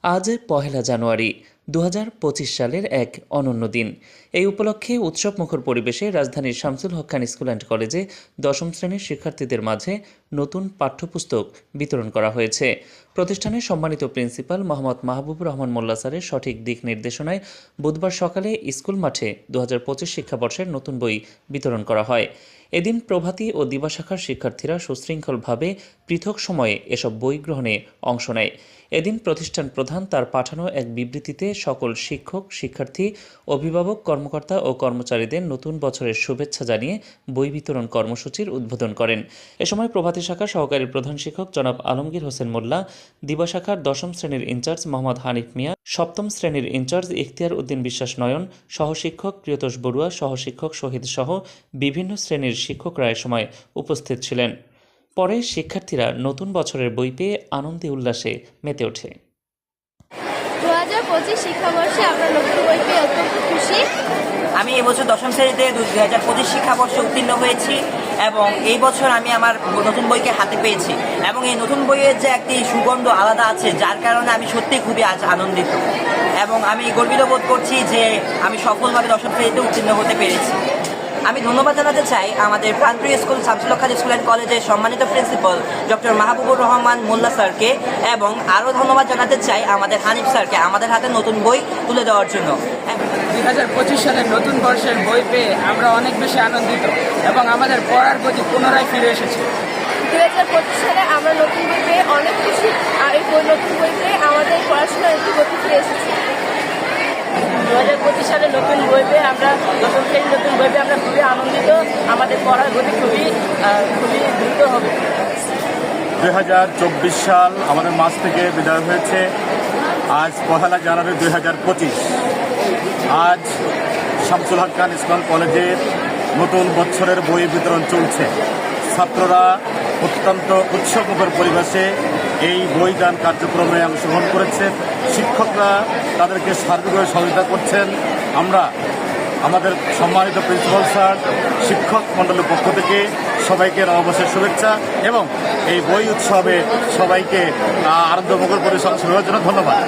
আজ পহেলা জানুয়ারি ২০২৫ সালের এক অনন্য দিন। এই উপলক্ষে উৎসবমুখর পরিবেশে রাজধানীর শামসুল হক খান স্কুল অ্যান্ড কলেজে দশম শ্রেণীর শিক্ষার্থীদের মাঝে নতুন পাঠ্যপুস্তক বিতরণ করা হয়েছে। প্রতিষ্ঠানের সম্মানিত প্রিন্সিপাল মোহাম্মদ মাহবুবুর রহমান মোল্লা স্যারের সঠিক দিক নির্দেশনায় বুধবার সকালে স্কুল মাঠে ২০২৫ শিক্ষাবর্ষের নতুন বই বিতরণ করা হয়। এদিন প্রভাতী ও দিবা শাখার শিক্ষার্থীরা সুশৃঙ্খলভাবে পৃথক সময়ে এসব বই গ্রহণে অংশ নেয়। এদিন প্রতিষ্ঠান প্রধান তার পাঠানো এক বিবৃতিতে সকল শিক্ষক, শিক্ষার্থী, অভিভাবক, কর্মকর্তা ও কর্মচারীদের নতুন বছরের শুভেচ্ছা জানিয়ে বই বিতরণ কর্মসূচির উদ্বোধন করেন। এ সময় প্রভাতী শাখার সহকারী প্রধান শিক্ষক জনাব আলমগীর হোসেন মোল্লা, দিবা শাখার দশম শ্রেণীর ইনচার্জ মোহাম্মদ হানিফ মিয়া, সপ্তম শ্রেণীর ইনচার্জ ইখতিয়ার উদ্দিন বিশ্বাস নয়ন, সহশিক্ষক প্রিয়তোষ বড়ুয়া, সহশিক্ষক শহীদ সহ বিভিন্ন শ্রেণীর শিক্ষকরা এ সময় উপস্থিত ছিলেন। পরে শিক্ষার্থীরা নতুন বছরের বই পেয়ে আনন্দে উল্লাসে মেতে ওঠে। ২০২৫ শিক্ষাবর্ষে আমরা নতুন বই পেয়ে অত্যন্ত খুশি। আমি এবছর দশম শ্রেণীতে ২০২৫ শিক্ষাবর্ষে উত্তীর্ণ হয়েছি এবং এই বছর আমি আমার নতুন বইকে হাতে পেয়েছি এবং এই নতুন বইয়ের যে একটি সুগন্ধ আলাদা আছে, যার কারণে আমি সত্যিই খুবই আজ আনন্দিত এবং আমি গর্বিত বোধ করছি যে আমি সফলভাবে দশম শ্রেণীতে উত্তীর্ণ হতে পেরেছি। আমি ধন্যবাদ জানাতে চাই আমাদের প্রাণপ্রিয় school Shamsul Haque Khan school and কলেজের সম্মানিত প্রিন্সিপাল ডক্টর মাহবুবুর রহমান মোল্লা স্যারকে এবং আরও ধন্যবাদ জানাতে চাই আমাদের হানিফ স্যারকে আমাদের হাতে নতুন বই তুলে দেওয়ার জন্য। ২০২৫ সালের নতুন বর্ষের বই পেয়ে আমরা অনেক বেশি আনন্দিত এবং আমাদের পড়ার গতি পুনরায় ফিরে এসেছে। ২০২৫ সালে আমরা নতুন বই পেয়ে অনেক খুশি, আর এই নতুন বই পেয়ে আমাদের পড়াশোনার একটি গতি ফিরে এসেছে। ২০২৫ সালে নতুন বই পেয়ে আমরা দশম শ্রেণীর নতুন বই পেয়ে আমরা খুবই আনন্দিত। আমাদের পড়ার গতি খুবই দ্রুত হবে। ২০২৪ সাল আমাদের মাস থেকে বিদায় হয়েছে। আজ পহেলা জানুয়ারি ২০২৫। আজ শামসুল হক খান স্কুল কলেজের নতুন বছরের বই বিতরণ চলছে। ছাত্ররা অত্যন্ত উৎসবমুখর পরিবেশে এই বই দান কার্যক্রমে অংশগ্রহণ করেছেন। শিক্ষকরা তাদেরকে সার্বিকভাবে সহযোগিতা করছেন। আমরা আমাদের সম্মানিত প্রিন্সিপাল স্যার, শিক্ষক মণ্ডলের পক্ষ থেকে সবাইকে নববর্ষের শুভেচ্ছা এবং এই বই উৎসবে সবাইকে আনন্দমুখর পরিবেশে অংশগ্রহণের জন্য ধন্যবাদ।